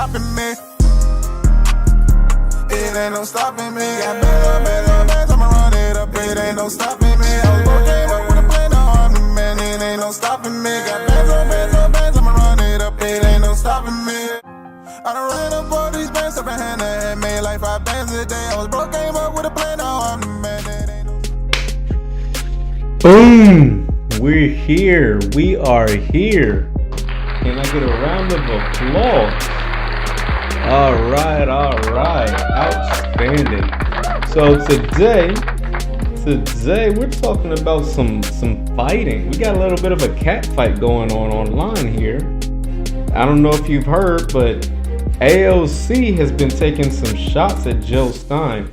stopping me. It ain't no stopping me. Got bands, I'ma run it up. It ain't no stopping me. I was broke, came up with a plan, now I'm the man. It ain't no stopping me. Got bands, I'ma run it up. It ain't no stopping me. I done ran up all these bands, up in hand to hand, made like 5 bands a day. I was broke, came up with a plan, now I'm the man. It ain't no... Boom! We're here. We are here. Can I get a round of applause? All right. Outstanding. So today we're talking about some fighting. We got a little bit of a cat fight going on online here. I don't know if you've heard, but AOC has been taking some shots at Jill Stein.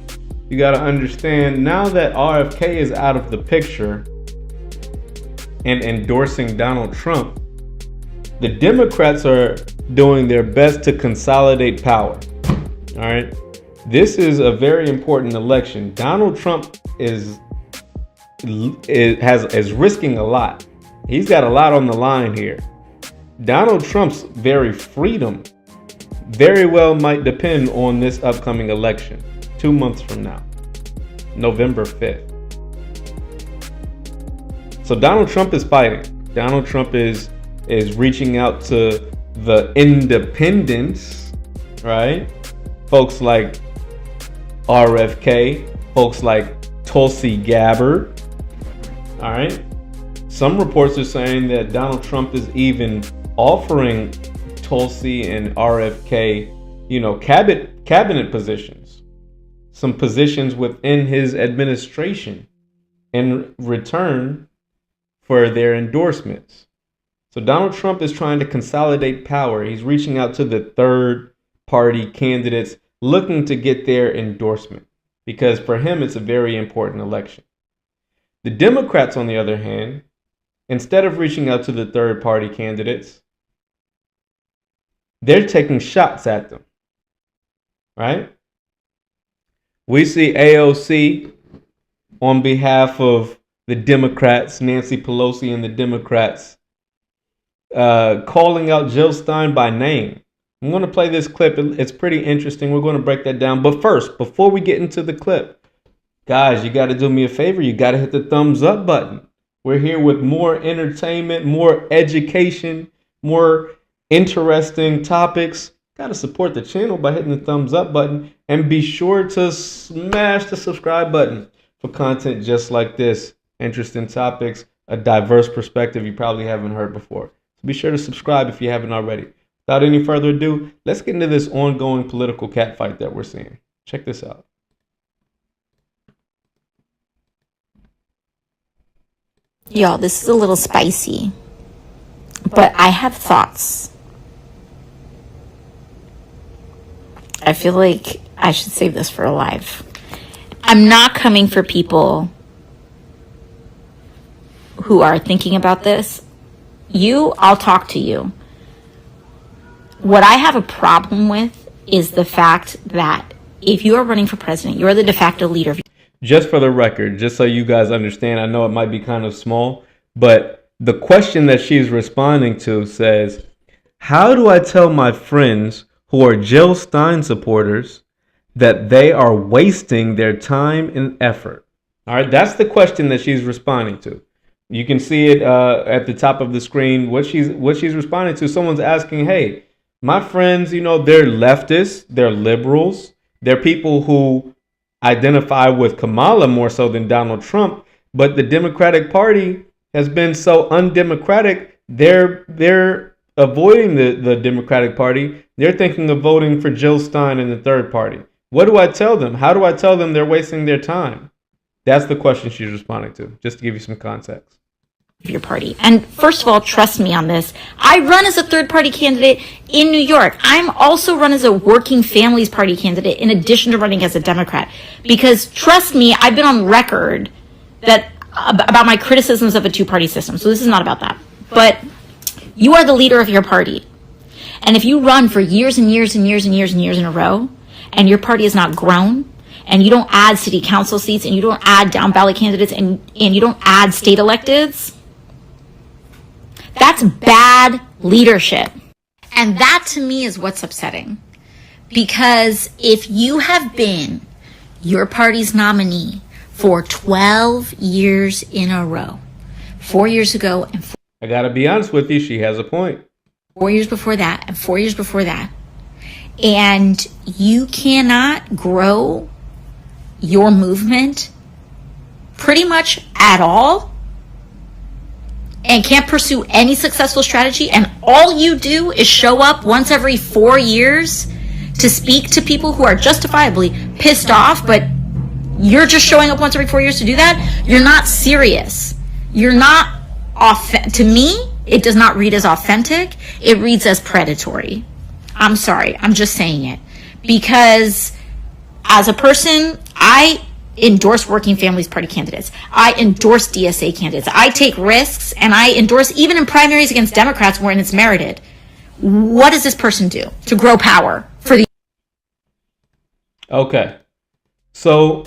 You got to understand, now that RFK is out of the picture and endorsing Donald Trump, the Democrats are doing their best to consolidate power. All right. This is a very important election. Donald Trump is risking a lot. He's got a lot on the line here. Donald Trump's very freedom very well might depend on this upcoming election 2 months from now, November 5th. So Donald Trump is fighting. Donald Trump is reaching out to the independents, right? Folks like RFK, folks like Tulsi Gabbard, all right? Some reports are saying that Donald Trump is even offering Tulsi and RFK, cabinet positions, some positions within his administration in return for their endorsements. So Donald Trump is trying to consolidate power. He's reaching out to the third party candidates looking to get their endorsement because for him, it's a very important election. The Democrats, on the other hand, instead of reaching out to the third party candidates, they're taking shots at them, right? We see AOC on behalf of the Democrats, Nancy Pelosi and the Democrats, calling out Jill Stein by name. I'm going to play this clip. It's pretty interesting. We're going to break that down. But first, before we get into the clip, guys, you got to do me a favor. You got to hit the thumbs up button. We're here with more entertainment, more education, more interesting topics. Got to support the channel by hitting the thumbs up button and be sure to smash the subscribe button for content just like this. Interesting topics, a diverse perspective you probably haven't heard before. So be sure to subscribe if you haven't already. Without any further ado, let's get into this ongoing political catfight that we're seeing. Check this out. Y'all, this is a little spicy, but I have thoughts. I feel like I should save this for a live. I'm not coming for people who are thinking about this. I'll talk to you. What I have a problem with is the fact that if you are running for president, you're the de facto leader. Just for the record, just so you guys understand, I know it might be kind of small, but the question that she's responding to says, how do I tell my friends who are Jill Stein supporters that they are wasting their time and effort? All right, that's the question that she's responding to. You can see it at the top of the screen. What she's responding to, someone's asking, hey, my friends, they're leftists, they're liberals, they're people who identify with Kamala more so than Donald Trump, but the Democratic Party has been so undemocratic, they're avoiding the Democratic Party. They're thinking of voting for Jill Stein and the third party. What do I tell them? How do I tell them they're wasting their time? That's the question she's responding to, just to give you some context. Your party. And first of all, trust me on this. I run as a third party candidate in New York. I'm also run as a working families party candidate in addition to running as a Democrat. Because trust me, I've been on record about my criticisms of a two-party system. So this is not about that. But you are the leader of your party. And if you run for years and years and years and years and years in a row, and your party has not grown, and you don't add city council seats, and you don't add down ballot candidates, and you don't add state electeds, that's bad leadership. And that to me is what's upsetting. Because if you have been your party's nominee for 12 years in a row, 4 years ago and I gotta be honest with you, she has a point. 4 years before that and 4 years before that, and you cannot grow your movement pretty much at all, and can't pursue any successful strategy, and all you do is show up once every 4 years to speak to people who are justifiably pissed off, but you're just showing up once every 4 years to do that, you're not serious. You're not to me, it does not read as authentic. It reads as predatory. I'm sorry. I'm just saying it. Because as a person, I endorse Working Families Party candidates. I endorse DSA candidates. I take risks, and I endorse even in primaries against Democrats when it's merited. What does this person do to grow power for the... Okay. So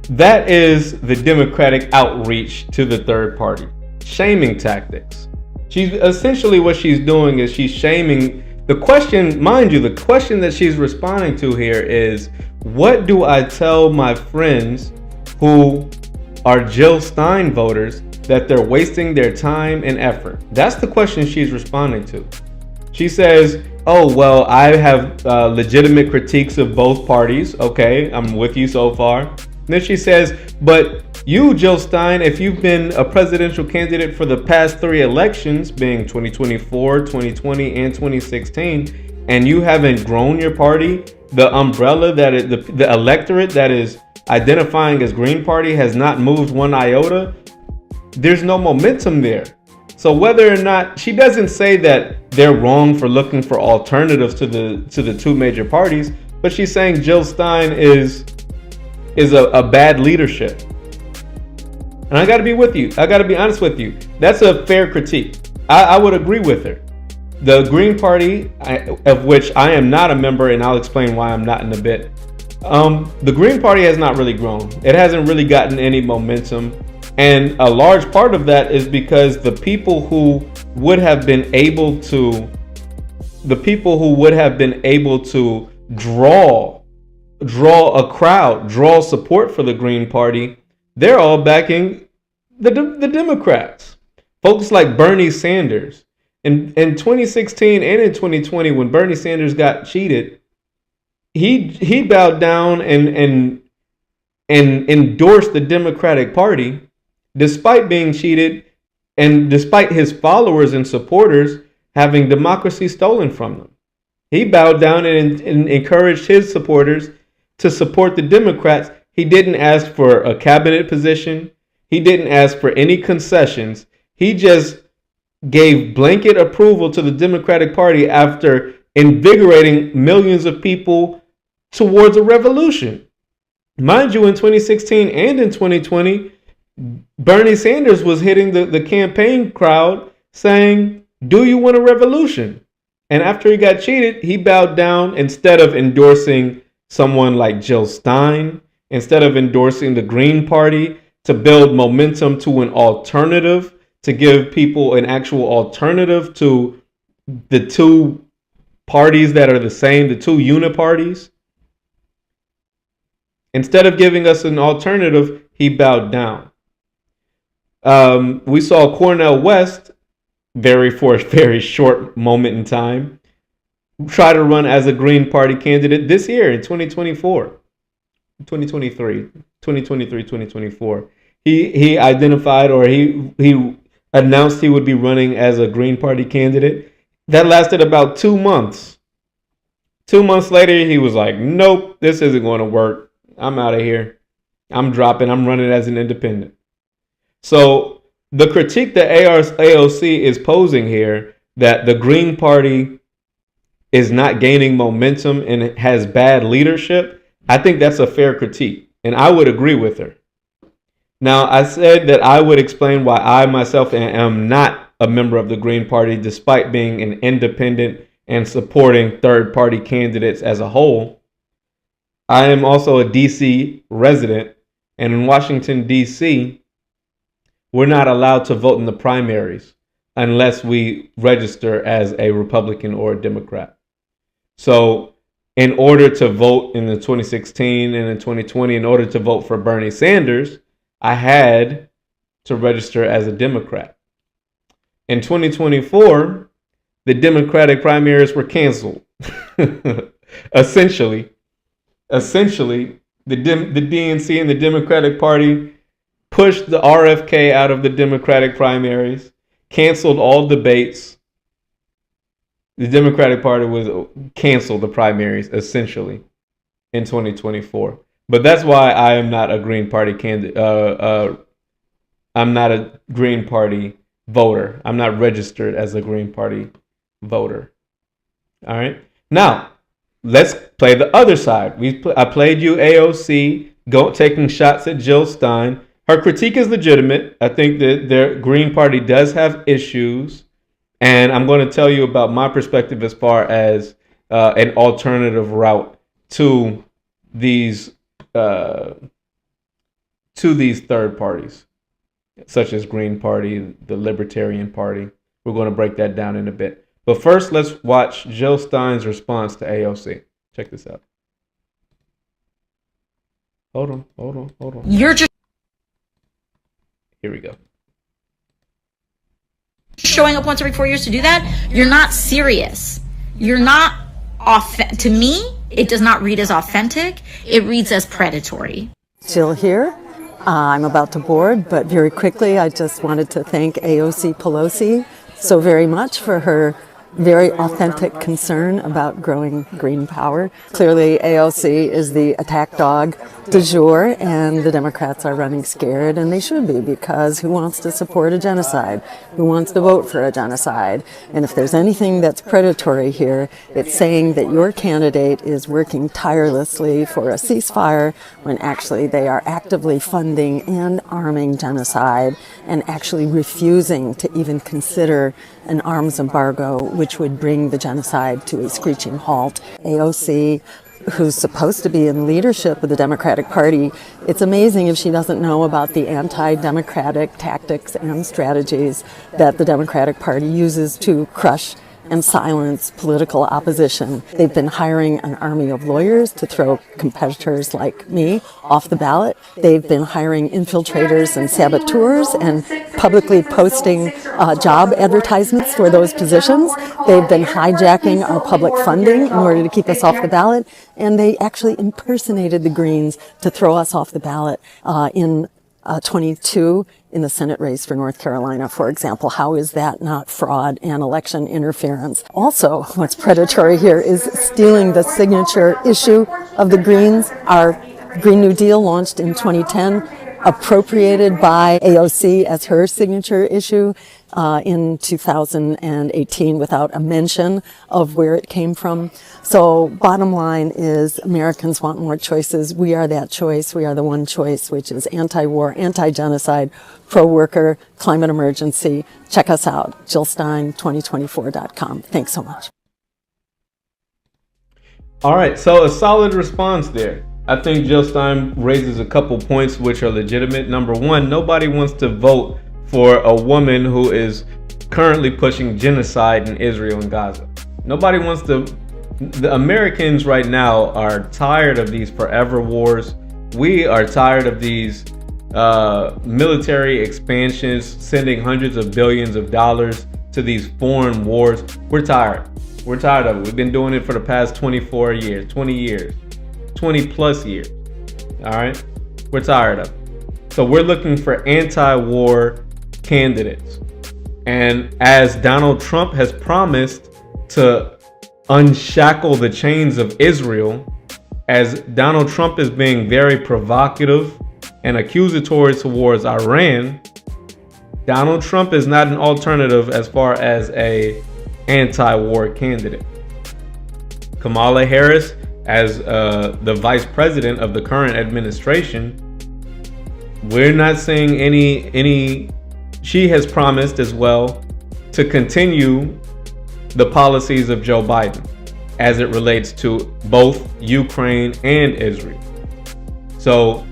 that is the Democratic outreach to the third party. Shaming tactics. She's essentially, what she's doing is she's shaming. The question, mind you, the question that she's responding to here is, what do I tell my friends who are Jill Stein voters that they're wasting their time and effort? That's the question she's responding to. She says, oh, well, I have legitimate critiques of both parties. Okay, I'm with you so far. And then she says, but you, Jill Stein, if you've been a presidential candidate for the past 3 elections, being 2024, 2020, and 2016, and you haven't grown your party, the umbrella that the electorate that is identifying as Green Party has not moved one iota, there's no momentum there. So whether or not, she doesn't say that they're wrong for looking for alternatives to the 2 major parties, but she's saying Jill Stein is a bad leadership. And I got to be with you. I got to be honest with you. That's a fair critique. I would agree with her. The Green Party, of which I am not a member, and I'll explain why I'm not in a bit. The Green Party has not really grown. It hasn't really gotten any momentum. And a large part of that is because the people who would have been able to draw a crowd, draw support for the Green Party, they're all backing the Democrats. Folks like Bernie Sanders. In 2016 and in 2020, when Bernie Sanders got cheated, he bowed down and endorsed the Democratic Party despite being cheated and despite his followers and supporters having democracy stolen from them. He bowed down and encouraged his supporters to support the Democrats. He didn't ask for a cabinet position. He didn't ask for any concessions. He just gave blanket approval to the Democratic Party after invigorating millions of people towards a revolution. Mind you, in 2016 and in 2020, Bernie Sanders was hitting the campaign crowd saying, do you want a revolution? And after he got cheated, he bowed down. Instead of endorsing someone like Jill Stein, instead of endorsing the Green Party to build momentum to an alternative, to give people an actual alternative to the 2 parties that are the same, the 2 uniparties. Instead of giving us an alternative, he bowed down. We saw Cornel West, for a very short moment in time, try to run as a Green Party candidate this year in 2024. 2024. He identified, or he announced he would be running as a Green Party candidate. That lasted about 2 months. 2 months later, he was like, nope, this isn't going to work. I'm out of here. I'm dropping. I'm running as an independent. So the critique that AOC is posing here, that the Green Party is not gaining momentum and has bad leadership, I think that's a fair critique, and I would agree with her. Now, I said that I would explain why I myself am not a member of the Green Party, despite being an independent and supporting third-party candidates as a whole. I am also a D.C. resident, and in Washington, D.C., we're not allowed to vote in the primaries unless we register as a Republican or a Democrat. So in order to vote in the 2016 and in 2020, in order to vote for Bernie Sanders, I had to register as a Democrat. In 2024, the Democratic primaries were canceled. Essentially, the DNC and the Democratic Party pushed the RFK out of the Democratic primaries, canceled all debates. The Democratic Party was canceled the primaries essentially in 2024. But that's why I am not a Green Party candidate. I'm not a Green Party voter. I'm not registered as a Green Party voter. All right. Now, let's play the other side. I played you AOC taking shots at Jill Stein. Her critique is legitimate. I think that their Green Party does have issues. And I'm going to tell you about my perspective as far as an alternative route to these third parties, such as Green Party, the Libertarian Party. We're going to break that down in a bit. But first, let's watch Jill Stein's response to AOC. Check this out. Hold on. You're just Here we go. showing up once every 4 years to do that. You're not serious. You're not to me, it does not read as authentic. It reads as predatory. Jill here. I'm about to board, but very quickly, I just wanted to thank AOC Pelosi so very much for her very authentic concern about growing green power. Clearly, AOC is the attack dog du jour, and the Democrats are running scared, and they should be, because who wants to support a genocide? Who wants to vote for a genocide? And if there's anything that's predatory here, it's saying that your candidate is working tirelessly for a ceasefire when actually they are actively funding and arming genocide and actually refusing to even consider an arms embargo, which would bring the genocide to a screeching halt. AOC, who's supposed to be in leadership of the Democratic Party, it's amazing if she doesn't know about the anti-democratic tactics and strategies that the Democratic Party uses to crush and silence political opposition. They've been hiring an army of lawyers to throw competitors like me off the ballot. They've been hiring infiltrators and saboteurs and publicly posting job advertisements for those positions. They've been hijacking our public funding in order to keep us off the ballot. And they actually impersonated the Greens to throw us off the ballot in 22 in the Senate race for North Carolina, for example. How is that not fraud and election interference? Also, what's predatory here is stealing the signature issue of the Greens. Our Green New Deal launched in 2010, appropriated by AOC as her signature issue in 2018 without a mention of where it came from. So bottom line is Americans want more choices. We are that choice. We are the one choice, which is anti-war, anti-genocide, pro-worker, climate emergency. Check us out, JillStein2024.com. Thanks so much. All right, so a solid response there. I think Jill Stein raises a couple points which are legitimate. Number one, nobody wants to vote for a woman who is currently pushing genocide in Israel and Gaza. Nobody wants to. The Americans right now are tired of these forever wars. We are tired of these military expansions, sending hundreds of billions of dollars to these foreign wars. We're tired. We're tired of it. We've been doing it for the past 24 years, 20 years, 20 plus years. All right? We're tired of it. So we're looking for anti-war candidates. And as Donald Trump has promised to unshackle the chains of Israel, as Donald Trump is being very provocative and accusatory towards Iran, Donald Trump is not an alternative as far as a anti-war candidate. Kamala Harris, as the vice president of the current administration, we're not seeing any. She has promised as well to continue the policies of Joe Biden as it relates to both Ukraine and Israel. So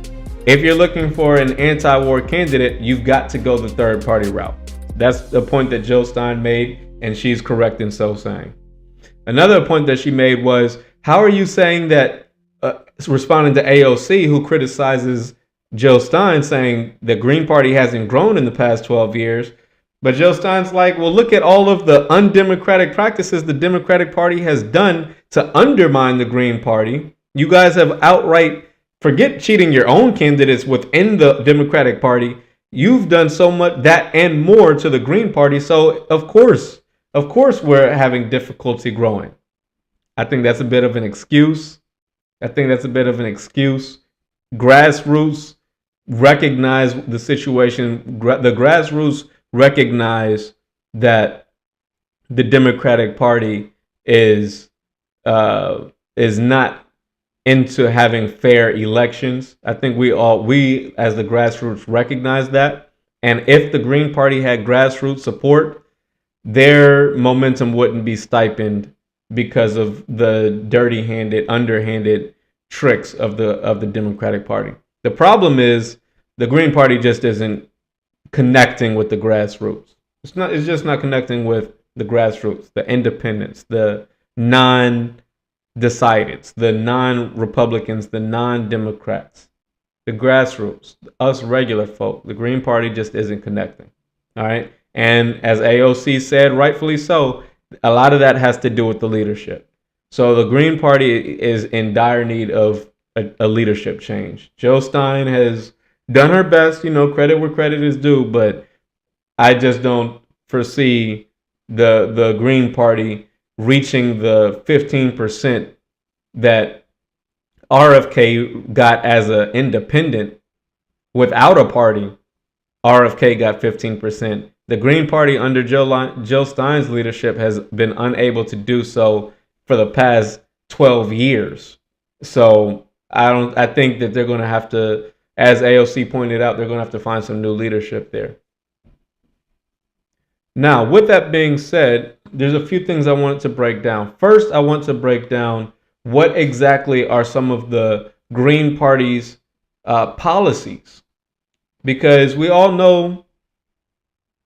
if you're looking for an anti-war candidate, you've got to go the third party route. That's the point that Jill Stein made, and she's correct in so saying. Another point that she made was, How are you saying that, responding to AOC, who criticizes Jill Stein, saying the Green Party hasn't grown in the past 12 years? But Jill Stein's like, well, look at all of the undemocratic practices the Democratic Party has done to undermine the Green Party. You guys have outright, forget cheating your own candidates within the Democratic Party. You've done so much that and more to the Green Party. So of course we're having difficulty growing. I think that's a bit of an excuse. Grassroots recognize the situation. The grassroots recognize that the Democratic Party is not into having fair elections. I think we as the grassroots recognize that. And if the Green Party had grassroots support, their momentum wouldn't be stipend because of the dirty-handed, underhanded tricks of the Democratic Party. The problem is the Green Party just isn't connecting with the grassroots. It's just not connecting with the grassroots, the independents, the non-decideds, the non-Republicans, the non-Democrats, the grassroots, us regular folk. The Green Party just isn't connecting. All right. And as AOC said, rightfully so, a lot of that has to do with the leadership. So the Green Party is in dire need of a leadership change. Jill Stein has done her best, credit where credit is due, but I just don't foresee the Green Party reaching the 15% that RFK got as an independent without a party. RFK got 15%. The Green Party under Jill Stein's leadership has been unable to do so for the past 12 years. So I think that they're going to have to, as AOC pointed out, they're going to have to find some new leadership there. Now, with that being said, there's a few things I wanted to break down. First, I want to break down what exactly are some of the Green Party's policies, because we all know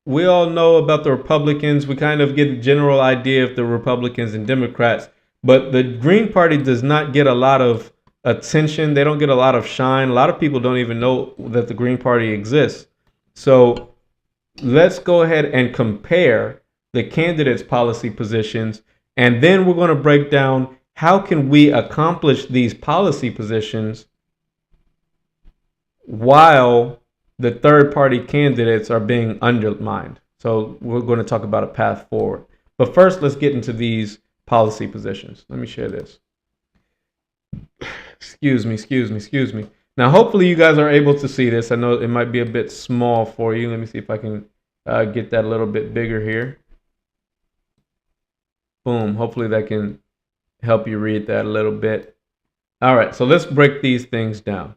about the Republicans. We kind of get a general idea of the Republicans and Democrats, but the Green Party does not get a lot of attention. They don't get a lot of shine. A lot of people don't even know that the Green Party exists. So let's go ahead and compare the candidates' policy positions, and then we're going to break down how can we accomplish these policy positions while the third-party candidates are being undermined. So we're going to talk about a path forward. But first, let's get into these policy positions. Let me share this. Excuse me. Now, hopefully you guys are able to see this. I know it might be a bit small for you. Let me see if I can get that a little bit bigger here. Boom. Hopefully that can help you read that a little bit. All right, so let's break these things down.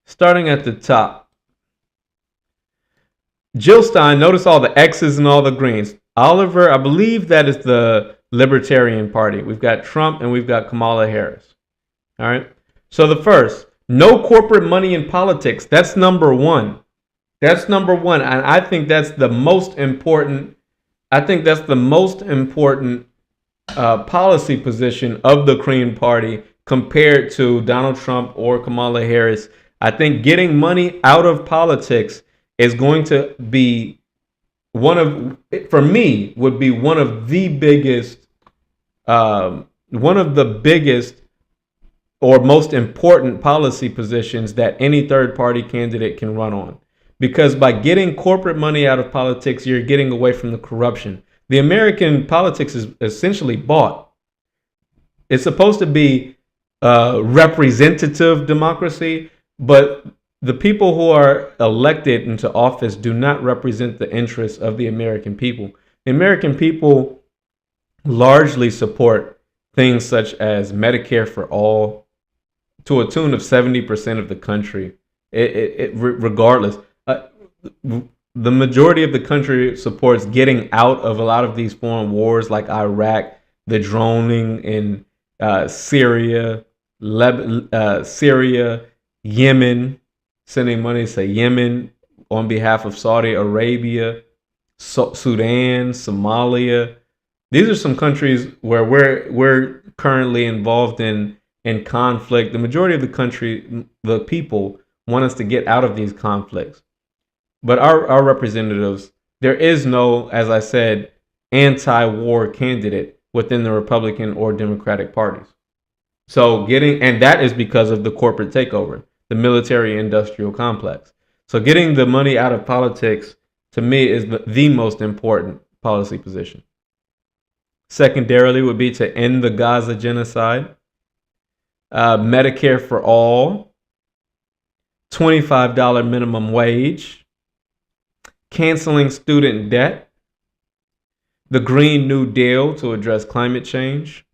Starting at the top. Jill Stein, notice all the X's and all the greens. Oliver, I believe that is the Libertarian Party. We've got Trump and we've got Kamala Harris. All right. So the first, no corporate money in politics. That's number one. And I think that's the most important. Policy position of the Green Party compared to Donald Trump or Kamala Harris. I think getting money out of politics is going to be one of the biggest or most important policy positions that any third party candidate can run on. Because by getting corporate money out of politics, you're getting away from the corruption. The American politics is essentially bought. It's supposed to be representative democracy, but the people who are elected into office do not represent the interests of the American people. The American people largely support things such as Medicare for all to a tune of 70% of the country. Regardless, the majority of the country supports getting out of a lot of these foreign wars like Iraq, the droning in Syria, Yemen, sending money to Yemen on behalf of Saudi Arabia, Sudan, Somalia, These are some countries where we're currently involved in conflict. The majority of the people want us to get out of these conflicts. But our representatives, there is no, as I said, anti-war candidate within the Republican or Democratic parties. So and that is because of the corporate takeover, the military industrial complex. So getting the money out of politics, to me, is the most important policy position. Secondarily would be to end the Gaza genocide, Medicare for all, $25 minimum wage, canceling student debt, the Green New Deal to address climate change,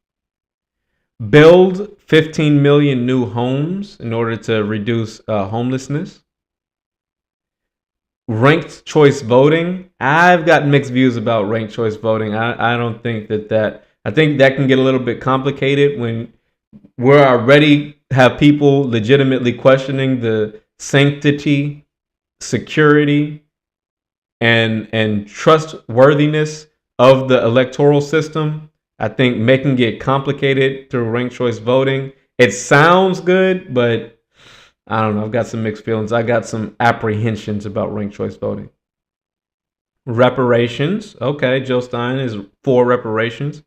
build 15 million new homes in order to reduce homelessness, ranked choice voting. I've got mixed views about ranked choice voting. I don't think I think that can get a little bit complicated when we're already have people legitimately questioning the sanctity, security, and trustworthiness of the electoral system. I think making it complicated through ranked choice voting, it sounds good, but I don't know. I've got some mixed feelings. I got some apprehensions about ranked choice voting. Reparations. Okay, Jill Stein is for reparations.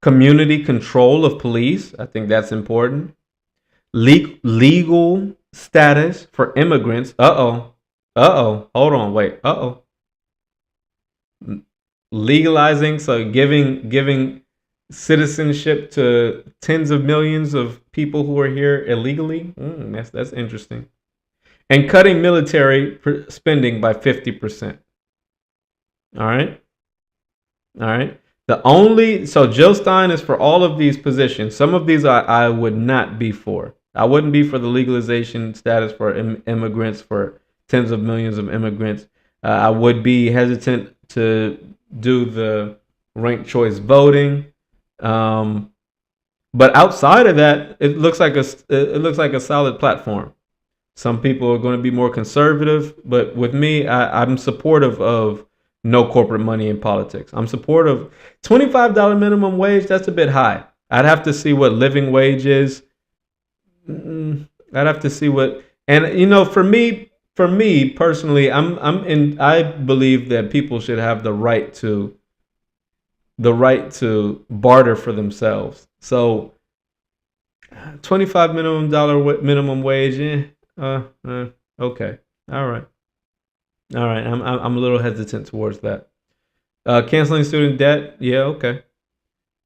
Community control of police. I think that's important. Legal status for immigrants. Hold on. Wait. Legalizing, so giving citizenship to tens of millions of people who are here illegally. That's interesting. And cutting military spending by 50%. All right. So Jill Stein is for all of these positions. Some of these I would not be for. I wouldn't be for the legalization status for immigrants, for tens of millions of immigrants. I would be hesitant to do the ranked choice voting. But outside of that, it looks like a solid platform. Some people are going to be more conservative, but with me, I'm supportive of no corporate money in politics. I'm supportive. $25 minimum wage, that's a bit high. I'd have to see what living wage is. I'd have to see what, and for me personally, I believe that people should have the right to barter for themselves. So $25 minimum wage, okay, all right. I'm a little hesitant towards that. Canceling student debt, yeah, okay.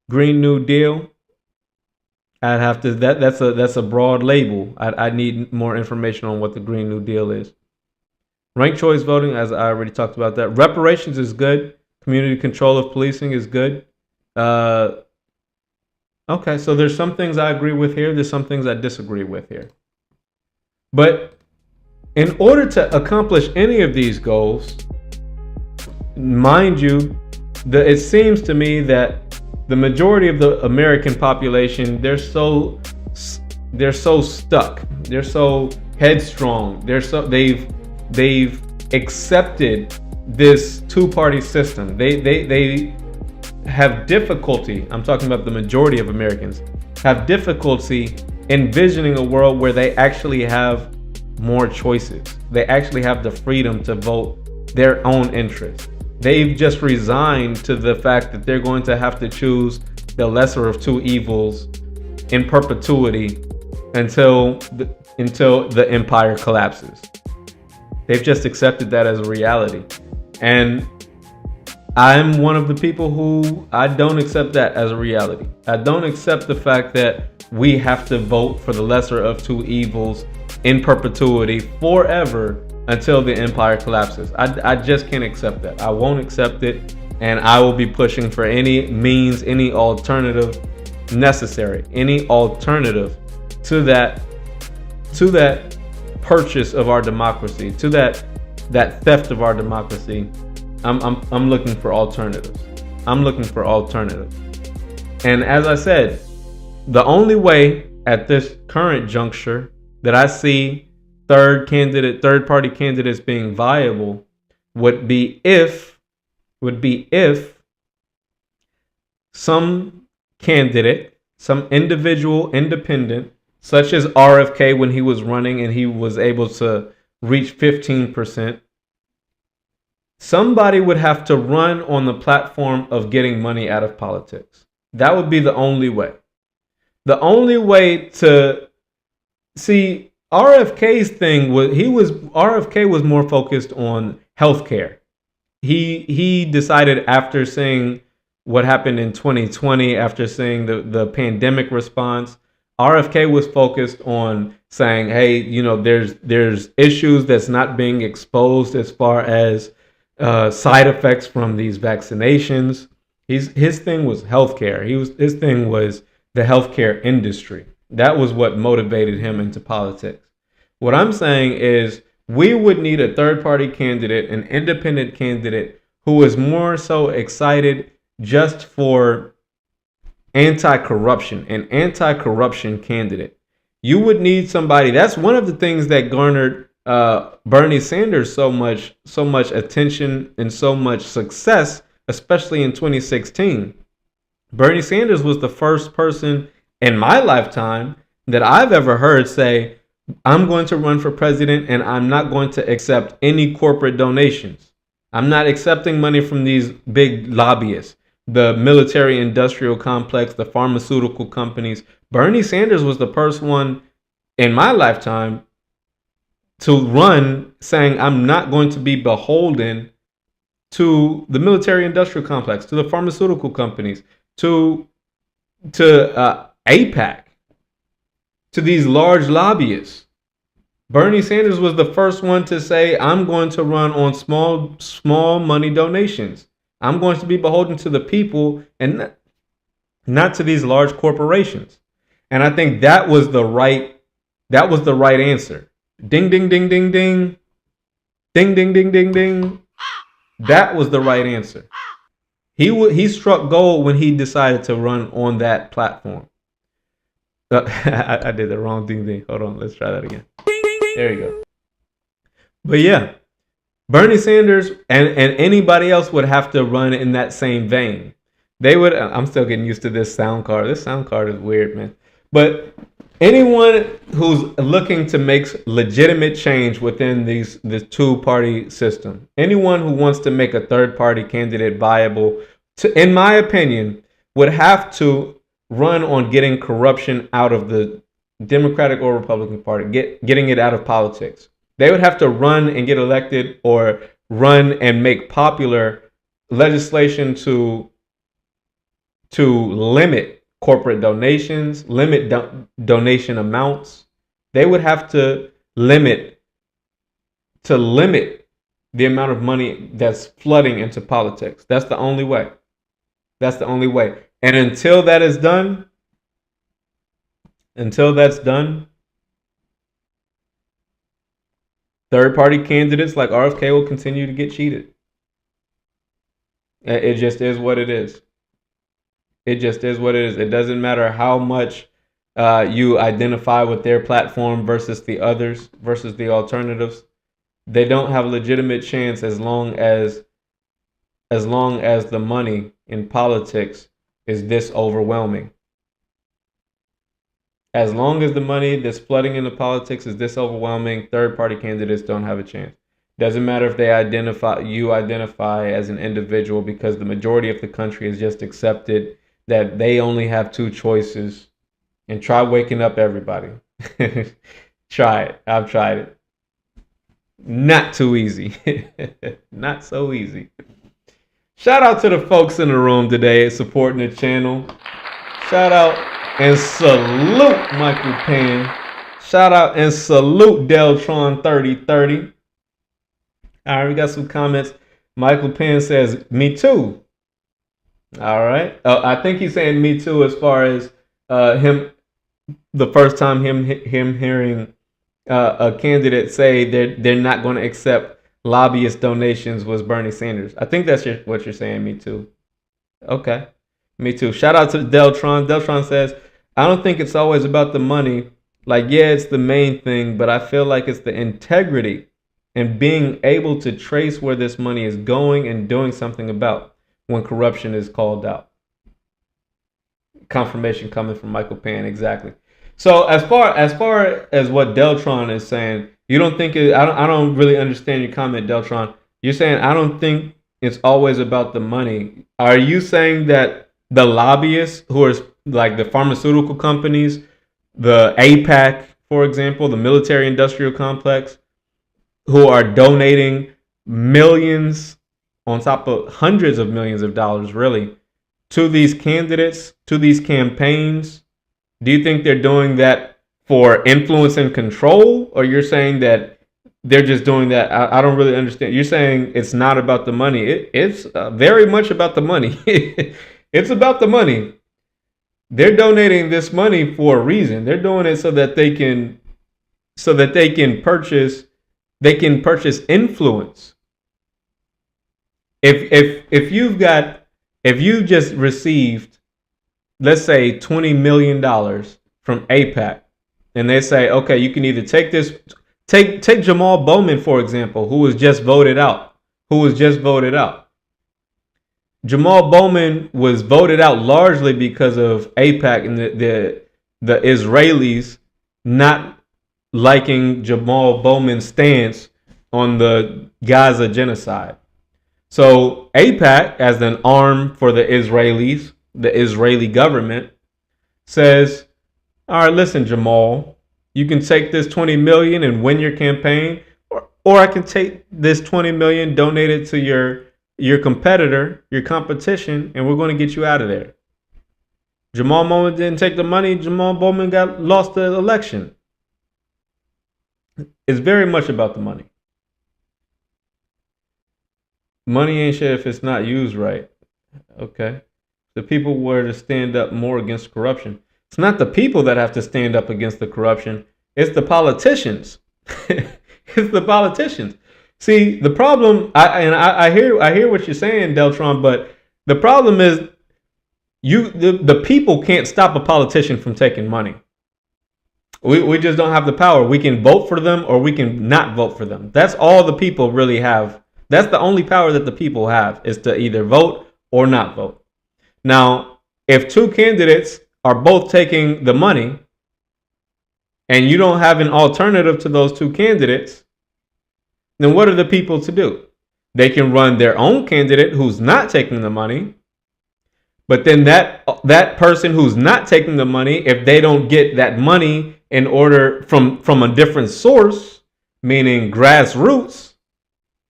Green New Deal, I'd have to. That's a broad label. I need more information on what the Green New Deal is. Ranked choice voting, as I already talked about that. Reparations is good. Community control of policing is good. Okay, so there's some things I agree with here. There's some things I disagree with here. But in order to accomplish any of these goals, mind you, it seems to me that the majority of the American population, they're so stuck. They're so headstrong. They've accepted this two-party system. They have difficulty. I'm talking about the majority of Americans have difficulty envisioning a world where they actually have more choices. They actually have the freedom to vote their own interests. They've just resigned to the fact that they're going to have to choose the lesser of two evils in perpetuity until the empire collapses. They've just accepted that as a reality. And I'm one of the people who I don't accept that as a reality. I don't accept the fact that we have to vote for the lesser of two evils in perpetuity forever until the empire collapses. I just can't accept that. I won't accept it, and I will be pushing for any means, any alternative necessary, any alternative to that purchase of our democracy, to that theft of our democracy. I'm looking for alternatives. I'm looking for alternatives. And as I said, the only way at this current juncture that I see third party candidates being viable would be if some candidate, some individual independent, such as RFK when he was running and he was able to reach 15%, somebody would have to run on the platform of getting money out of politics. That would be the only way. The only way to see RFK's thing was RFK was more focused on healthcare. He decided after seeing what happened in 2020, after seeing the pandemic response, RFK was focused on saying, hey, there's issues that's not being exposed as far as side effects from these vaccinations. His thing was healthcare. His thing was the healthcare industry. That was what motivated him into politics. What I'm saying is we would need a third-party candidate, an independent candidate who is more so excited just for anti-corruption, an anti-corruption candidate. You would need somebody. That's one of the things that garnered Bernie Sanders so much attention and so much success, especially in 2016. Bernie Sanders was the first person in my lifetime that I've ever heard say, I'm going to run for president and I'm not going to accept any corporate donations. I'm not accepting money from these big lobbyists, the military industrial complex, the pharmaceutical companies. Bernie Sanders was the first one in my lifetime to run saying, I'm not going to be beholden to the military industrial complex, to the pharmaceutical companies, to APAC, to these large lobbyists. Bernie Sanders was the first one to say, I'm going to run on small money donations. I'm going to be beholden to the people and not to these large corporations. And I think that was the right answer. Ding, ding, ding, ding, ding. Ding, ding, ding, ding, ding. That was the right answer. He struck gold when he decided to run on that platform. I did the wrong ding ding. Hold on, let's try that again. There you go. But yeah, Bernie Sanders and anybody else would have to run in that same vein. They would. I'm still getting used to this sound card. This sound card is weird, man. But anyone who's looking to make legitimate change within this two-party system, anyone who wants to make a third-party candidate viable, in my opinion, would have to run on getting corruption out of the Democratic or Republican Party, getting it out of politics. They would have to run and get elected or run and make popular legislation to limit corporate donations, limit donation amounts. They would have to limit the amount of money that's flooding into politics. That's the only way. That's the only way. And until that's done, third-party candidates like RFK will continue to get cheated. It just is what it is. It just is what it is. It doesn't matter how much you identify with their platform versus the others, versus the alternatives. They don't have a legitimate chance as long as the money in politics is this overwhelming. As long as the money that's flooding into politics is this overwhelming, third-party candidates don't have a chance. Doesn't matter if they identify as an individual, because the majority of the country has just accepted that they only have two choices. And try waking up everybody. Try it. I've tried it. Not too easy. Not so easy. Shout out to the folks in the room today supporting the channel. Shout out and salute Michael Penn. Shout out and salute Deltron 3030. All right, we got some comments. Michael Penn says, me too. All right. I think he's saying me too as far as him, the first time him hearing a candidate say they're not going to accept lobbyist donations was Bernie Sanders. I think that's what you're saying, me too. Okay. Me too. Shout out to Deltron. Deltron says, I don't think it's always about the money. Like, yeah, it's the main thing, but I feel like it's the integrity and being able to trace where this money is going and doing something about when corruption is called out. confirmation coming from Michael Pan. Exactly. So as far as what Deltron is saying, you don't think I don't really understand your comment, Deltron. You're saying I don't think it's always about the money. Are you saying that the lobbyists who are like the pharmaceutical companies, the APAC, for example, the military industrial complex, who are donating millions on top of hundreds of millions of dollars, really, to these candidates, to these campaigns? Do you think they're doing that for influence and control? Or you're saying that they're just doing that? I don't really understand. You're saying it's not about the money. It's very much about the money. It's about the money. They're donating this money for a reason. They're doing it so that they can purchase influence. If you just received, let's say, $20 million from APAC, and they say, okay, you can either take this, take Jamal Bowman, for example, who was just voted out. Jamal Bowman was voted out largely because of APAC and the Israelis not liking Jamal Bowman's stance on the Gaza genocide. So AIPAC, as an arm for the Israelis, the Israeli government, says, all right, listen, Jamal, you can take this 20 million and win your campaign, or I can take this 20 million, donate it to your competitor, your competition, and we're going to get you out of there. Jamal Bowman didn't take the money. Jamal Bowman lost the election. It's very much about the money. Money ain't shit if it's not used right. Okay. The people were to stand up more against corruption. It's not the people that have to stand up against the corruption. It's the politicians. It's the politicians. See, the problem, I hear what you're saying, Deltron, but the problem is the people can't stop a politician from taking money. We just don't have the power. We can vote for them or we can not vote for them. That's all the people really have. That's the only power that the people have, is to either vote or not vote. Now, if two candidates are both taking the money and you don't have an alternative to those two candidates, then what are the people to do? They can run their own candidate who's not taking the money. But then that person who's not taking the money, if they don't get that money in order from a different source, meaning grassroots,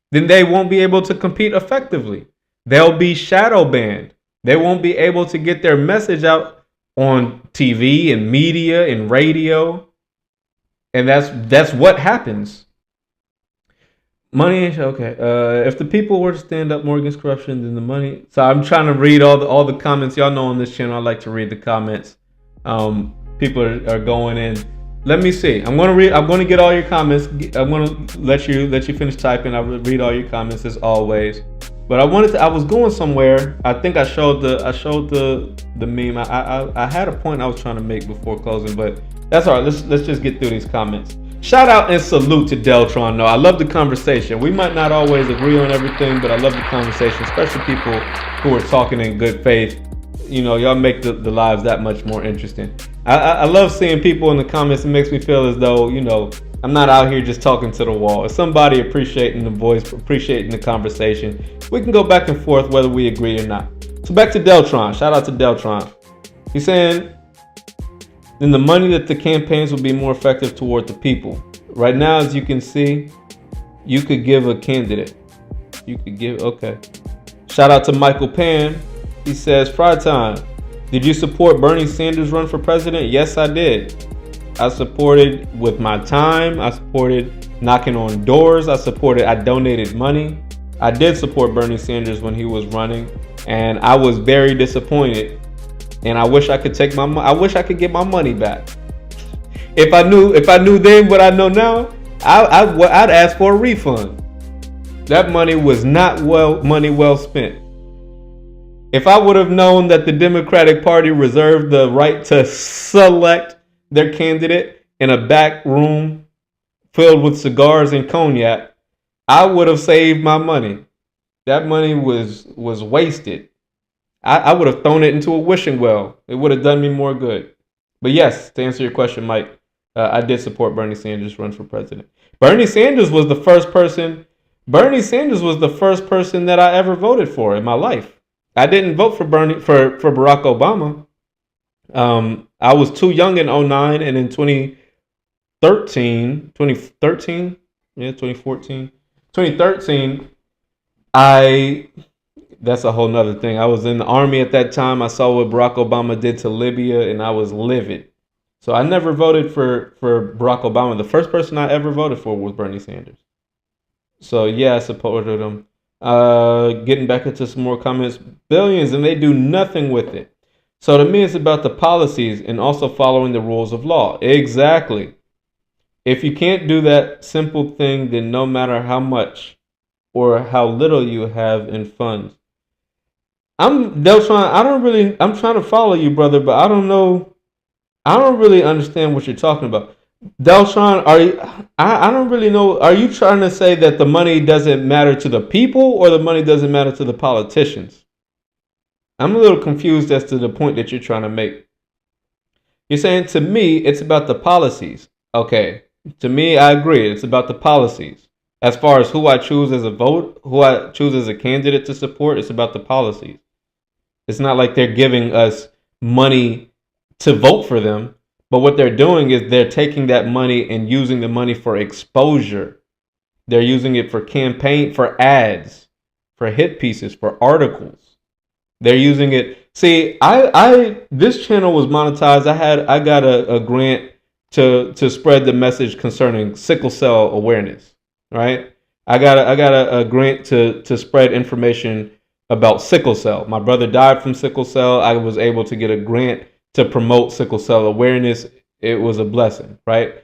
then they won't be able to compete effectively. They'll be shadow banned. They won't be able to get their message out on TV and media and radio. And that's what happens. Money ain't okay. If the people were to stand up more against corruption than the money. So I'm trying to read all the comments. Y'all know on this channel I like to read the comments. People are going in. Let me see. I'm going to get all your comments. I'm going to let you finish typing. I'll read all your comments as always. But I was going somewhere. I think I showed the meme. I had a point I was trying to make before closing, but that's all right. Let's just get through these comments. Shout out and salute to Deltron. No, I love the conversation. We might not always agree on everything, but I love the conversation, especially people who are talking in good faith. You know, y'all make the lives that much more interesting. I love seeing people in the comments. It makes me feel as though, you know, I'm not out here just talking to the wall. It's somebody appreciating the voice, appreciating the conversation. We can go back and forth whether we agree or not. So back to Deltron. Shout out to Deltron. He's saying, then the money that the campaigns will be more effective toward the people. Right now, as you can see, you could give a candidate. Okay. Shout out to Michael Pan. He says, Fry Time, did you support Bernie Sanders' run for president? Yes, I did. I supported with my time. I supported knocking on doors. I donated money. I did support Bernie Sanders when he was running, and I was very disappointed. And I wish I could get my money back. If I knew then what I know now, I'd ask for a refund. That money was not money well spent. If I would have known that the Democratic Party reserved the right to select their candidate in a back room filled with cigars and cognac, I would have saved my money. That money was wasted. I would have thrown it into a wishing well. It would have done me more good. But yes, to answer your question, Mike, I did support Bernie Sanders run for president. Bernie Sanders was the first person. Bernie Sanders was the first person that I ever voted for in my life. I didn't vote for Barack Obama. I was too young in 2009, and in 2013, 2013, that's a whole nother thing. I was in the army at that time. I saw what Barack Obama did to Libya, and I was livid. So I never voted for Barack Obama. The first person I ever voted for was Bernie Sanders. So yeah, I supported him. Getting back into some more comments. Billions, and they do nothing with it. So to me, it's about the policies and also following the rules of law. Exactly. If you can't do that simple thing, then no matter how much or how little you have in funds. I'm trying to follow you, brother, but I don't know. I don't really understand what you're talking about. Deltron, I don't really know. Are you trying to say that the money doesn't matter to the people or the money doesn't matter to the politicians? I'm a little confused as to the point that you're trying to make. You're saying to me, it's about the policies. Okay. To me, I agree. It's about the policies. As far as who I choose as a vote, who I choose as a candidate to support, it's about the policies. It's not like they're giving us money to vote for them, but what they're doing is they're taking that money and using the money for exposure. They're using it for campaign, for ads, for hit pieces, for articles. They're using it. See, this channel was monetized. I got a grant to spread the message concerning sickle cell awareness. Right? I got a grant to spread information about sickle cell. My brother died from sickle cell. I was able to get a grant to promote sickle cell awareness. It was a blessing, right?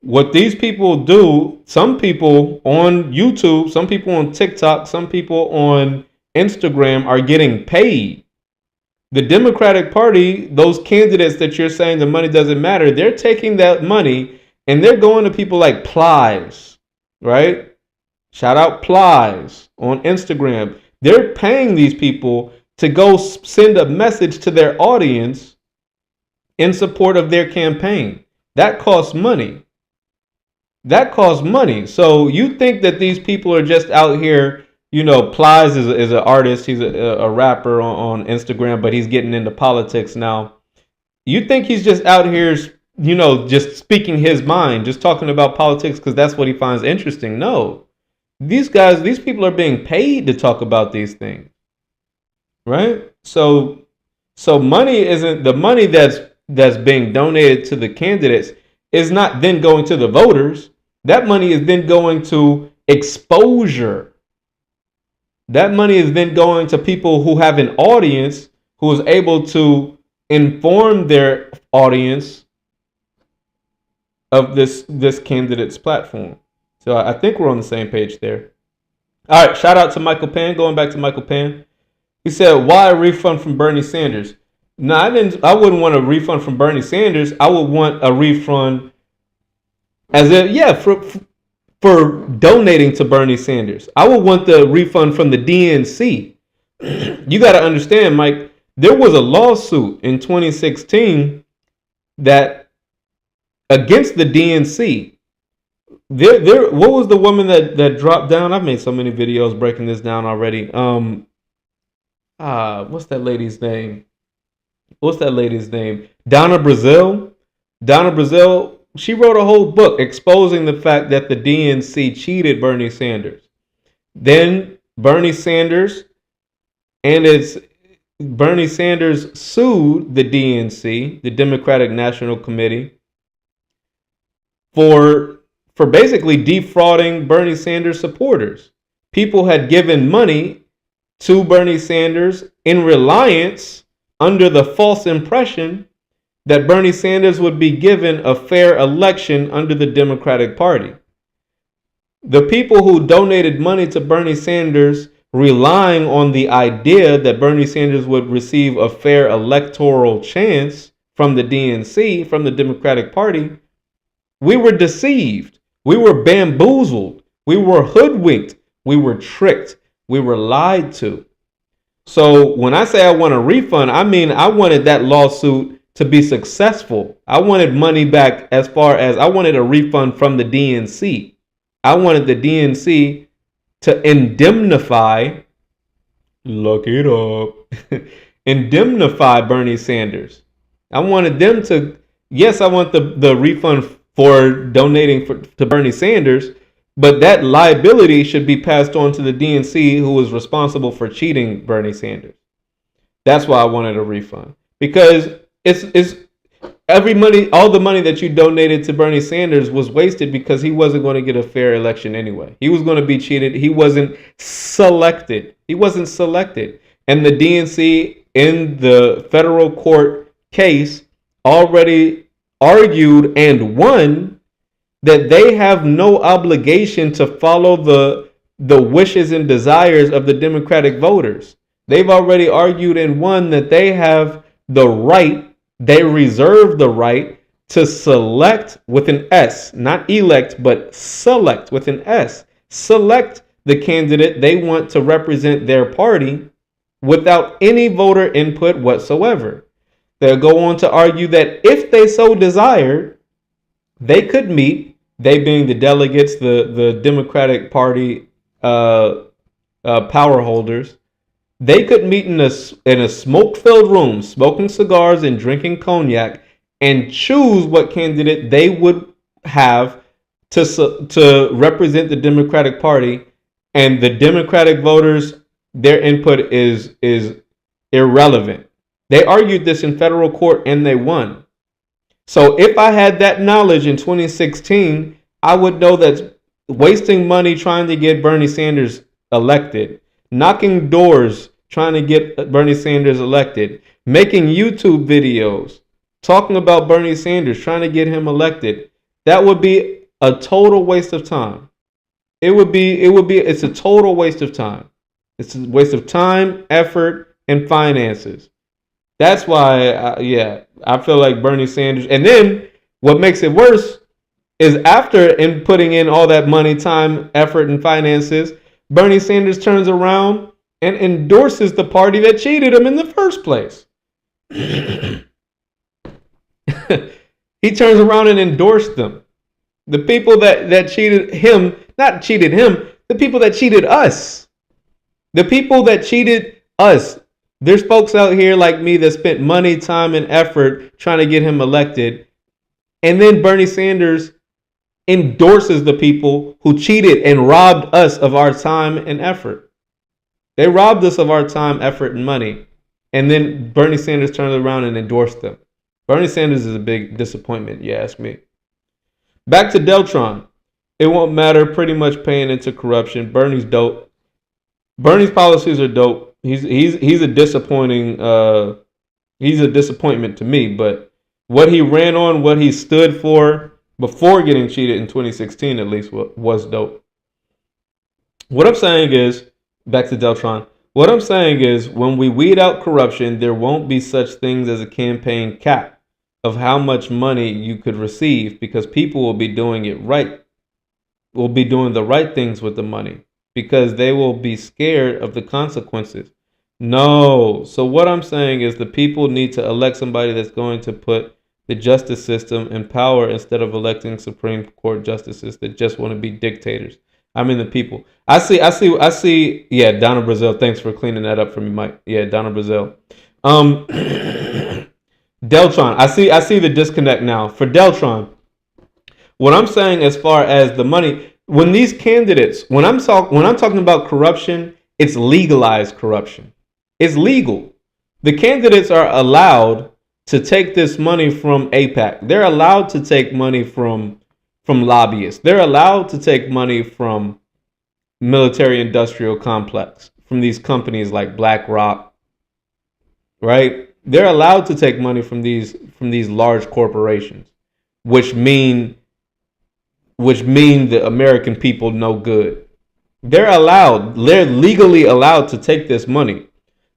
What these people do, some people on YouTube, some people on TikTok, some people on Instagram are getting paid. The Democratic Party, those candidates that you're saying the money doesn't matter, they're taking that money and they're going to people like Plies, right? Shout out Plies on Instagram. They're paying these people to go send a message to their audience in support of their campaign. That costs money. That costs money. So you think that these people are just out here, Plies is an artist. He's a rapper on Instagram, but he's getting into politics now. You think he's just out here, just speaking his mind, just talking about politics because that's what he finds interesting? No. These people are being paid to talk about these things. Right? So money isn't the money that's being donated to the candidates is not then going to the voters. That money is then going to exposure. That money is then going to people who have an audience who is able to inform their audience of this candidate's platform. So I think we're on the same page there. All right, shout out to Michael Pan. Going back to Michael Pan. He said, why a refund from Bernie Sanders? No, I wouldn't want a refund from Bernie Sanders. I would want a refund for donating to Bernie Sanders. I would want the refund from the DNC. You got to understand, Mike, there was a lawsuit in 2016 that against the DNC. What was the woman that dropped down? I've made so many videos breaking this down already. What's that lady's name? Donna Brazile. Donna Brazile. She wrote a whole book exposing the fact that the DNC cheated Bernie Sanders. Then Bernie Sanders sued the DNC, the Democratic National Committee, for basically defrauding Bernie Sanders supporters. People had given money to Bernie Sanders in reliance under the false impression that Bernie Sanders would be given a fair election under the Democratic Party. The people who donated money to Bernie Sanders, relying on the idea that Bernie Sanders would receive a fair electoral chance from the DNC, from the Democratic Party, we were deceived. We were bamboozled. We were hoodwinked. We were tricked. We were lied to. So when I say I want a refund, I mean I wanted that lawsuit to be successful. I wanted money back, as far as I wanted a refund from the DNC. I wanted the DNC to indemnify, look it up, indemnify Bernie Sanders. I wanted them to, yes, I want the refund for donating to Bernie Sanders, but that liability should be passed on to the DNC, who was responsible for cheating Bernie Sanders. That's why I wanted a refund, because it's every money, all the money that you donated to Bernie Sanders was wasted because he wasn't going to get a fair election anyway. He was going to be cheated. He wasn't selected. And the DNC in the federal court case already argued and won that they have no obligation to follow the wishes and desires of the Democratic voters. They've already argued and won that they have the right, they reserve the right to select with an S, not elect, but select with an S. Select the candidate they want to represent their party without any voter input whatsoever. They'll go on to argue that if they so desired, they could meet, they being the delegates, the Democratic Party power holders, they could meet in a smoke-filled room, smoking cigars and drinking cognac, and choose what candidate they would have to represent the Democratic Party. And the Democratic voters, their input is irrelevant. They argued this in federal court and they won. So if I had that knowledge in 2016, I would know that wasting money trying to get Bernie Sanders elected, knocking doors trying to get Bernie Sanders elected, making YouTube videos talking about Bernie Sanders, trying to get him elected, that would be a total waste of time. It's a total waste of time. It's a waste of time, effort, and finances. That's why, I feel like Bernie Sanders. And then what makes it worse is after putting in all that money, time, effort, and finances, Bernie Sanders turns around and endorses the party that cheated him in the first place. He turns around and endorsed them. The people that cheated him, not cheated him, the people that cheated us. The people that cheated us. There's folks out here like me that spent money, time, and effort trying to get him elected. And then Bernie Sanders endorses the people who cheated and robbed us of our time and effort. They robbed us of our time, effort, and money. And then Bernie Sanders turns around and endorsed them. Bernie Sanders is a big disappointment, you ask me. Back to Deltron. It won't matter, pretty much paying into corruption. Bernie's dope. Bernie's policies are dope. He's a disappointing he's a disappointment to me, but what he ran on, what he stood for before getting cheated in 2016 at least was dope. What I'm saying is, back to Deltron, what I'm saying is when we weed out corruption, there won't be such things as a campaign cap of how much money you could receive, because people will be doing it right, will be doing the right things with the money, because they will be scared of the consequences. No. So what I'm saying is the people need to elect somebody that's going to put the justice system in power instead of electing Supreme Court justices that just want to be dictators. I mean the people. I see. Yeah, Donna Brazil. Thanks for cleaning that up for me, Mike. Yeah, Donna Brazil. Deltron. I see the disconnect now. For Deltron, what I'm saying as far as the money, when these candidates, when I'm talking about corruption, it's legalized corruption. It's legal. The candidates are allowed to take this money from AIPAC. They're allowed to take money from lobbyists. They're allowed to take money from military industrial complex, from these companies like BlackRock, right? They're allowed to take money from these large corporations, which mean the American people no good. They're legally allowed to take this money.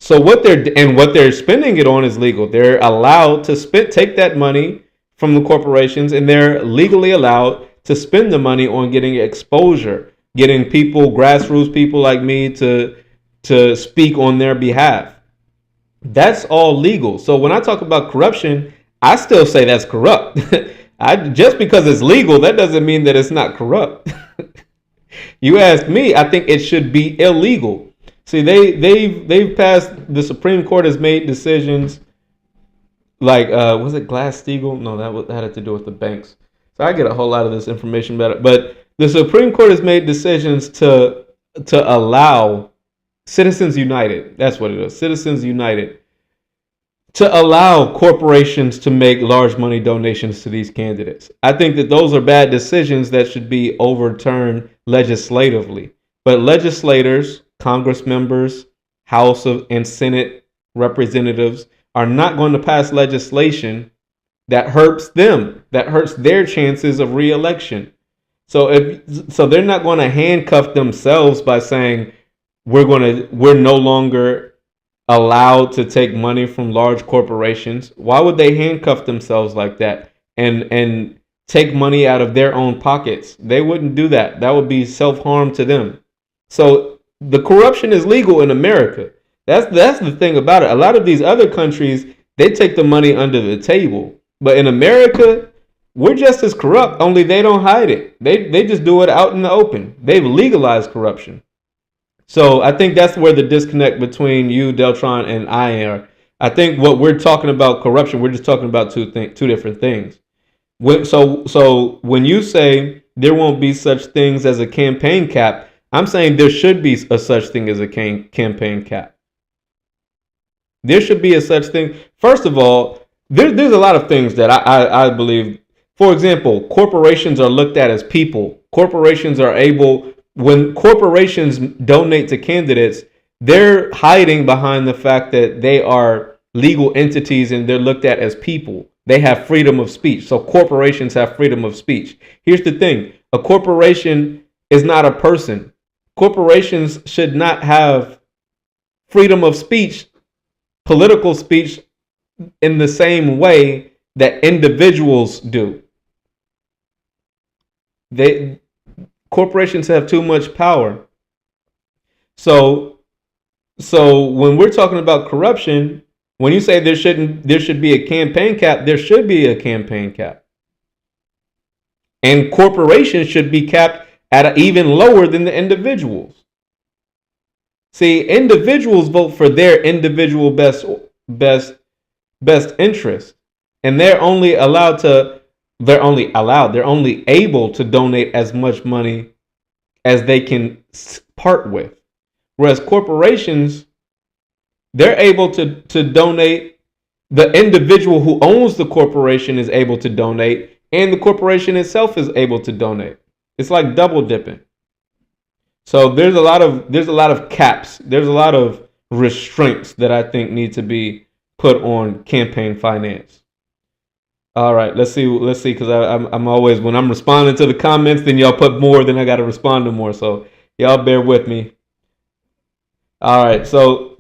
So what they're spending it on is legal. They're allowed to take that money from the corporations, and they're legally allowed to spend the money on getting exposure, getting people, grassroots people like me, to to speak on their behalf. That's all legal. So when I talk about corruption, I still say that's corrupt. Just because it's legal, that doesn't mean that it's not corrupt. You ask me, I think it should be illegal. See, they've passed. The Supreme Court has made decisions like was it Glass-Steagall? No, that had to do with the banks. So I get a whole lot of this information about it. But the Supreme Court has made decisions to allow Citizens United. That's what it is. Citizens United. To allow corporations to make large money donations to these candidates. I think that those are bad decisions that should be overturned legislatively. But legislators, Congress members, House and Senate representatives are not going to pass legislation that hurts them, that hurts their chances of re-election. So they're not going to handcuff themselves by saying we're no longer allowed to take money from large corporations. Why would they handcuff themselves like that and take money out of their own pockets? They wouldn't do that. That would be self-harm to them. So the corruption is legal in America. That's the thing about it. A lot of these other countries, they take the money under the table. But in America, we're just as corrupt, only they don't hide it. They just do it out in the open. They've legalized corruption. So I think that's where the disconnect between you, Deltron, and I are. I think what we're talking about corruption, we're just talking about two different things. So when you say there won't be such things as a campaign cap, I'm saying there should be a such thing as a campaign cap. There should be a such thing. First of all, there's a lot of things that I believe. For example, corporations are looked at as people. When corporations donate to candidates, they're hiding behind the fact that they are legal entities and they're looked at as people. They have freedom of speech. So corporations have freedom of speech. Here's the thing. A corporation is not a person. Corporations should not have freedom of speech, political speech, in the same way that individuals do. Corporations have too much power. So when we're talking about corruption, when you say there should be a campaign cap, there should be a campaign cap. And corporations should be capped at even lower than the individuals. See, individuals vote for their individual best interest, and they're only able to donate as much money as they can part with. Whereas corporations, they're able to donate. The individual who owns the corporation is able to donate, and the corporation itself is able to donate. It's like double dipping. So there's a lot of caps. There's a lot of restraints that I think need to be put on campaign finance. All right, let's see, because I'm always, when I'm responding to the comments, then y'all put more, then I got to respond to more. So y'all bear with me. All right, so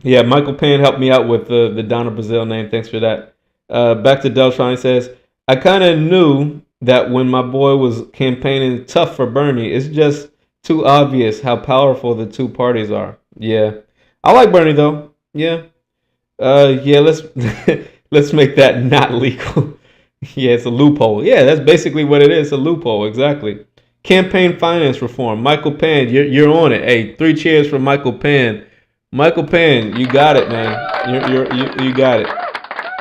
yeah, Michael Payne helped me out with the Donna Brazil name. Thanks for that. Back to Deltron. He says, I kind of knew that when my boy was campaigning tough for Bernie. It's just too obvious how powerful the two parties are. Yeah, I like Bernie though. Yeah, let's let's make that not legal. Yeah, it's a loophole. Yeah, that's basically what it is. A loophole, exactly. Campaign finance reform. Michael Pan, you're on it. Hey, 3 cheers for Michael Pan. Michael Pan, you got it, man. You got it.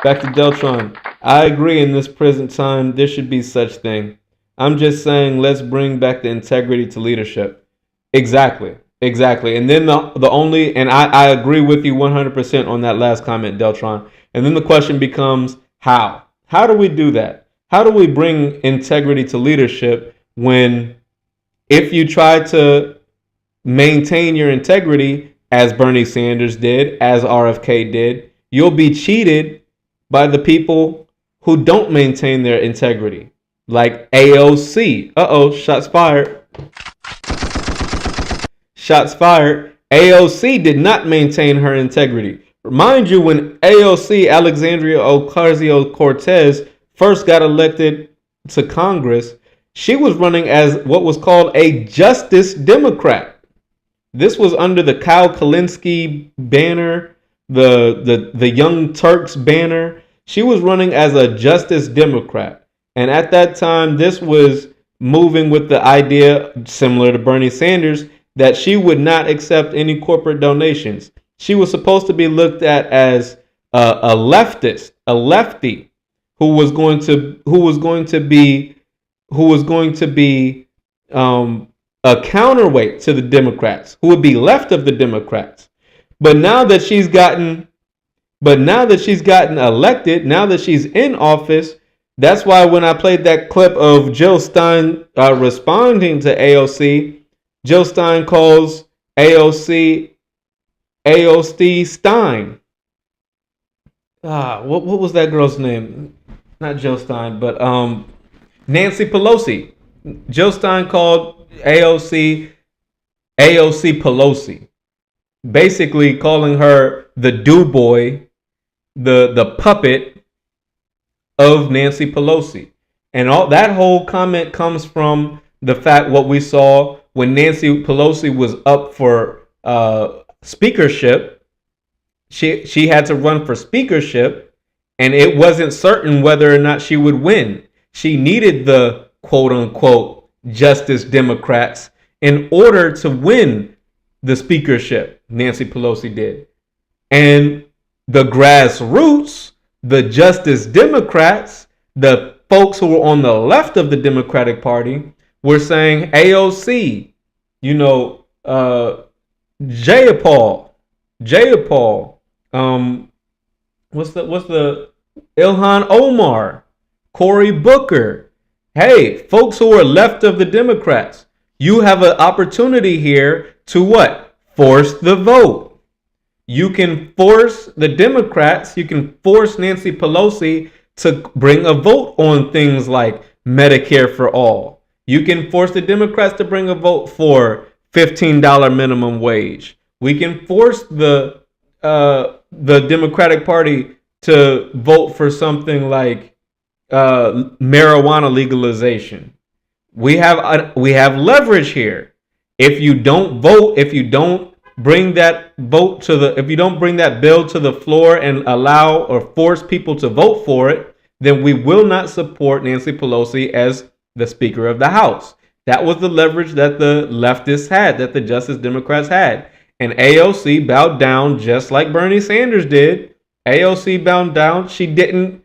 Back to Deltron. I agree. In this present time, there should be such thing. I'm just saying, let's bring back the integrity to leadership. Exactly. And then the only, and I agree with you 100% on that last comment, Deltron. And then the question becomes, how? How do we do that? How do we bring integrity to leadership when, if you try to maintain your integrity, as Bernie Sanders did, as RFK did, you'll be cheated by the people who don't maintain their integrity, like AOC. Shots fired. Shots fired. AOC did not maintain her integrity. Mind you, when AOC, Alexandria Ocasio-Cortez, first got elected to Congress, she was running as what was called a Justice Democrat. This was under the Kyle Kalinske banner, the Young Turks banner. She was running as a Justice Democrat. And at that time, this was moving with the idea, similar to Bernie Sanders, that she would not accept any corporate donations. She was supposed to be looked at as a leftist, a lefty, who was going to be a counterweight to the Democrats, who would be left of the Democrats. But now that she's gotten elected, now that she's in office, that's why when I played that clip of Jill Stein responding to AOC, Jill Stein calls AOC Stein. What was that girl's name? Not Jill Stein, but Nancy Pelosi. Jill Stein called AOC Pelosi, basically calling her the do boy, the puppet of Nancy Pelosi. And all that whole comment comes from the fact what we saw when Nancy Pelosi was up for speakership. She had to run for speakership, and it wasn't certain whether or not she would win. She needed the quote unquote Justice Democrats in order to win the speakership. Nancy Pelosi did. And the grassroots, the Justice Democrats, the folks who were on the left of the Democratic Party were saying AOC, Jayapal, what's the Ilhan Omar, Cory Booker. Hey, folks who are left of the Democrats, you have an opportunity here to what? Force the vote. You can force the Democrats, you can force Nancy Pelosi to bring a vote on things like Medicare for all. You can force the Democrats to bring a vote for $15 minimum wage. We can force the Democratic Party to vote for something like marijuana legalization. We have leverage here. If you don't vote, if you don't bring that bill to the floor and allow or force people to vote for it, then we will not support Nancy Pelosi as the Speaker of the House. That was the leverage that the leftists had, that the Justice Democrats had. And AOC bowed down just like Bernie Sanders did. AOC bowed down. She didn't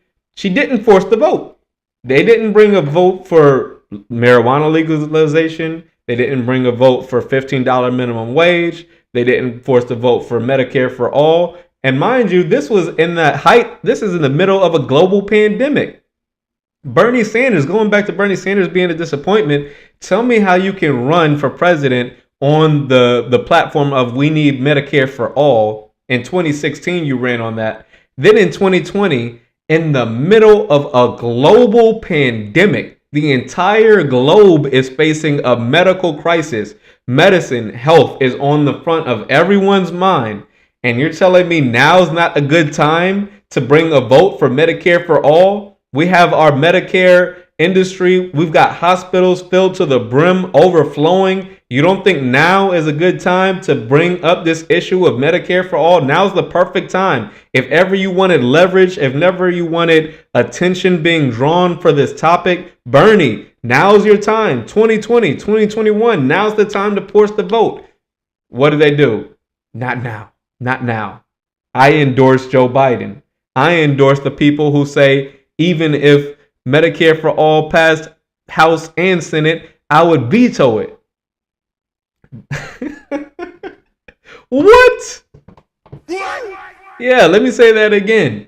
force the vote. They didn't bring a vote for marijuana legalization. They didn't bring a vote for $15 minimum wage. They didn't force the vote for Medicare for all. And mind you, this is in the middle of a global pandemic. Bernie Sanders, going back to Bernie Sanders being a disappointment, tell me how you can run for president on the platform of we need Medicare for all. In 2016, you ran on that. Then in 2020, in the middle of a global pandemic, the entire globe is facing a medical crisis. Medicine, health is on the front of everyone's mind. And you're telling me now's not a good time to bring a vote for Medicare for all? We have our Medicare industry. We've got hospitals filled to the brim, overflowing. You don't think now is a good time to bring up this issue of Medicare for all? Now's the perfect time. If ever you wanted leverage, if never you wanted attention being drawn for this topic, Bernie, now's your time. 2020, 2021, now's the time to force the vote. What do? Not now. Not now. I endorse Joe Biden. I endorse the people who say, even if Medicare for all passed House and Senate, I would veto it. What? Yeah, let me say that again.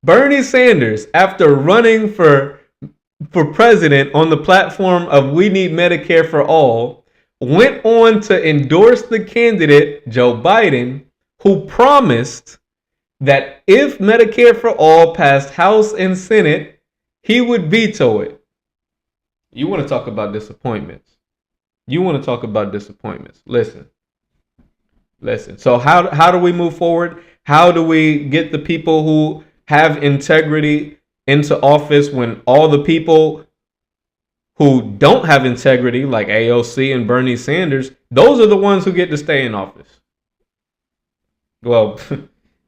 Bernie Sanders, after running for president on the platform of we need Medicare for all, went on to endorse the candidate, Joe Biden, who promised that if Medicare for all passed House and Senate, he would veto it. You want to talk about disappointments. Listen. So how do we move forward? How do we get the people who have integrity into office when all the people who don't have integrity, like AOC and Bernie Sanders, those are the ones who get to stay in office. Well,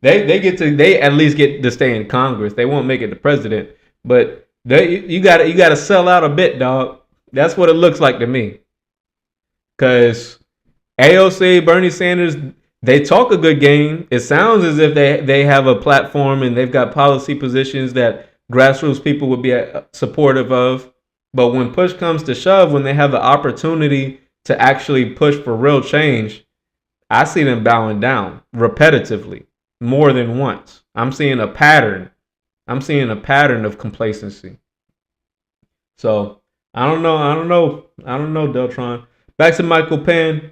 they at least get to stay in Congress. They won't make it the president, but you gotta sell out a bit, dog. That's what it looks like to me. Because AOC, Bernie Sanders, they talk a good game. It sounds as if they have a platform and they've got policy positions that grassroots people would be supportive of. But when push comes to shove, when they have the opportunity to actually push for real change, I see them bowing down repetitively more than once. I'm seeing a pattern. I'm seeing a pattern of complacency. So I don't know, Deltron. Back to Michael Penn.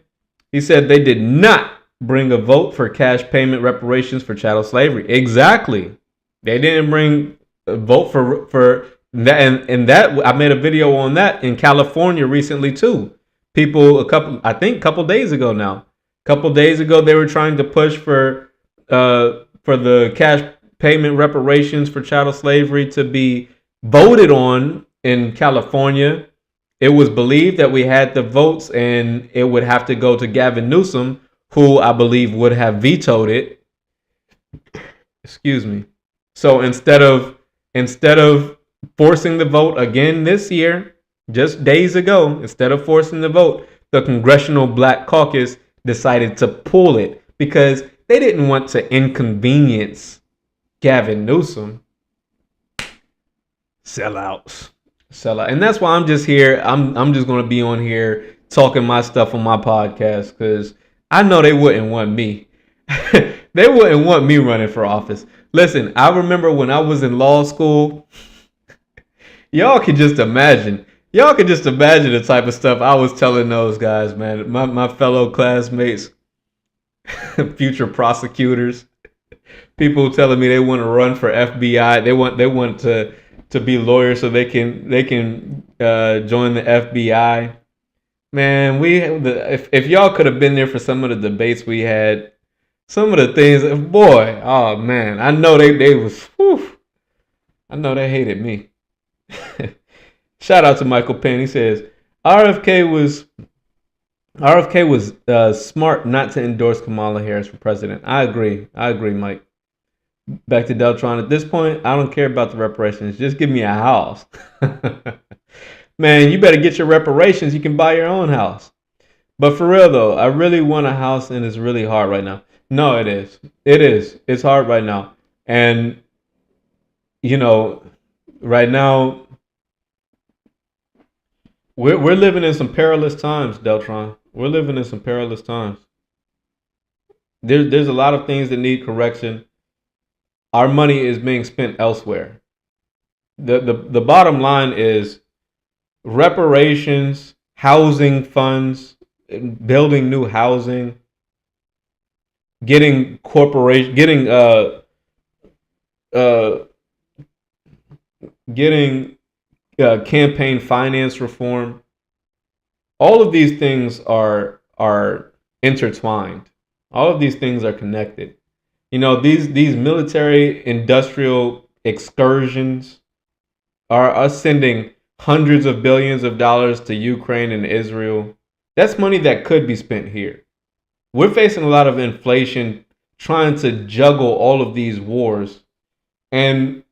He said they did not bring a vote for cash payment reparations for chattel slavery. Exactly. They didn't bring a vote for that, and that I made a video on that in California recently too. People a couple days ago now. A couple days ago they were trying to push for the cash payment reparations for chattel slavery to be voted on in California. It was believed that we had the votes and it would have to go to Gavin Newsom, who I believe would have vetoed it. Excuse me. So instead of forcing the vote again this year, just days ago, instead of forcing the vote, the Congressional Black Caucus decided to pull it because they didn't want to inconvenience Gavin Newsom. Sellouts. And that's why I'm just here. I'm just going to be on here talking my stuff on my podcast because I know they wouldn't want me. They wouldn't want me running for office. Listen, I remember when I was in law school, y'all can just imagine the type of stuff I was telling those guys, man. My fellow classmates, future prosecutors, people telling me they want to run for FBI. They want to be lawyers so they can join the FBI. Man, if y'all could have been there for some of the debates we had, some of the things, boy, oh man, I know they was, whew, I know they hated me. Shout out to Michael Penn. He says RFK was smart not to endorse Kamala Harris for president. I agree, Mike. Back to Deltron. At this point, I don't care about the reparations. Just give me a house. Man, you better get your reparations. You can buy your own house. But for real, though, I really want a house, and it's really hard right now. No, it is. It is. It's hard right now. And, you know, right now, we're living in some perilous times, Deltron. We're living in some perilous times. There's a lot of things that need correction. Our money is being spent elsewhere. The bottom line is reparations, housing funds, building new housing, getting campaign finance reform. All of these things are intertwined. All of these things are connected. You know, these military industrial excursions are us sending hundreds of billions of dollars to Ukraine and Israel. That's money that could be spent here. We're facing a lot of inflation trying to juggle all of these wars. And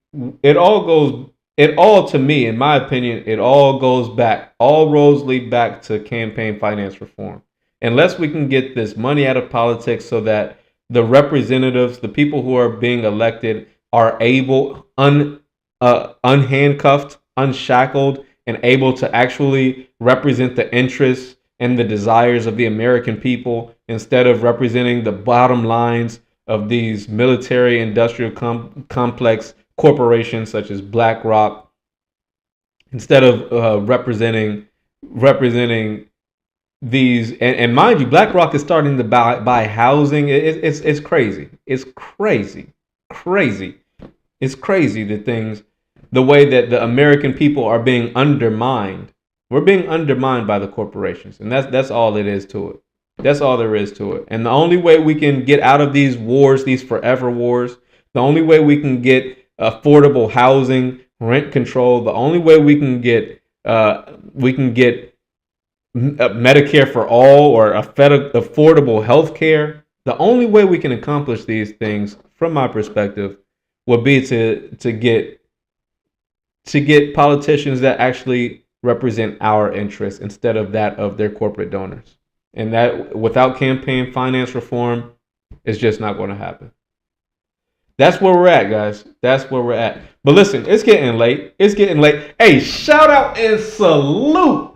it all to me, in my opinion, it all goes back. All roads lead back to campaign finance reform. Unless we can get this money out of politics so that the representatives, the people who are being elected, are able, unhandcuffed, unshackled, and able to actually represent the interests and the desires of the American people instead of representing the bottom lines of these military industrial complex corporations such as BlackRock, instead of representing these, and mind you, BlackRock is starting to buy housing. It's crazy. It's crazy. It's crazy the way that the American people are being undermined. We're being undermined by the corporations, and that's all it is to it. That's all there is to it. And the only way we can get out of these wars, these forever wars, the only way we can get affordable housing, rent control, the only way we can get we can get Medicare for all or affordable health care. The only way we can accomplish these things, from my perspective, would be to get politicians that actually represent our interests instead of that of their corporate donors. And that, without campaign finance reform, it's just not going to happen. That's where we're at, guys. That's where we're at. But listen, it's getting late. It's getting late. Hey, shout out and salute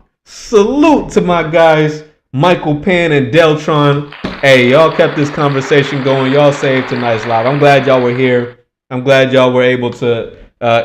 to my guys, Michael Pan and Deltron. Hey, y'all kept this conversation going. Y'all saved tonight's live. I'm glad y'all were here. I'm glad y'all were able to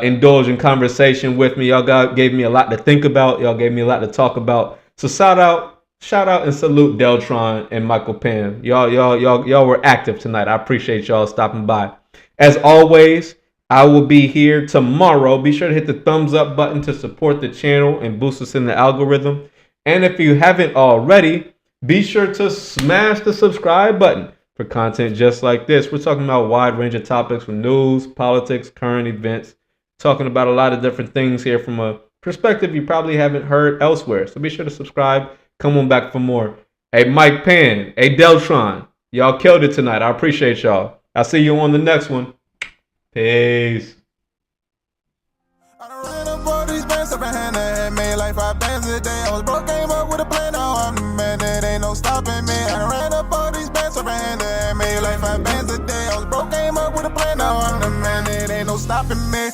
indulge in conversation with me. Y'all gave me a lot to think about. Y'all gave me a lot to talk about. So shout out and salute Deltron and Michael Pan. Y'all were active tonight. I appreciate y'all stopping by. As always, I will be here tomorrow. Be sure to hit the thumbs up button to support the channel and boost us in the algorithm. And if you haven't already, be sure to smash the subscribe button for content just like this. We're talking about a wide range of topics from news, politics, current events, talking about a lot of different things here from a perspective you probably haven't heard elsewhere. So be sure to subscribe. Come on back for more. Hey, Mike Pan. Hey, Deltron. Y'all killed it tonight. I appreciate y'all. I'll see you on the next one. Peace. I done ran up all these bands up in hand and made like 5 bands a day. I was broke, came up with a plan, now I'm the man, there ain't no stopping me. I done ran up all these bands up in hand and made like 5 bands a day. I was broke, came up with a plan, now I'm the man, there ain't no stopping me.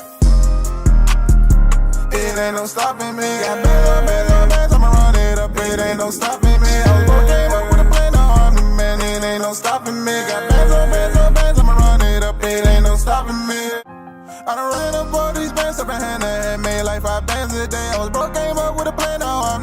It ain't no stopping me. Got bands, I'ma run it up, it ain't no stopping me. I was broke, came up with a plan, now I'm the man, it ain't no stopping me. Got bands, I'ma run it up, it ain't no stopping me. I done ran up all these bands up in hand and made like 5 bands a day. I was broke, came up with a plan, now I'm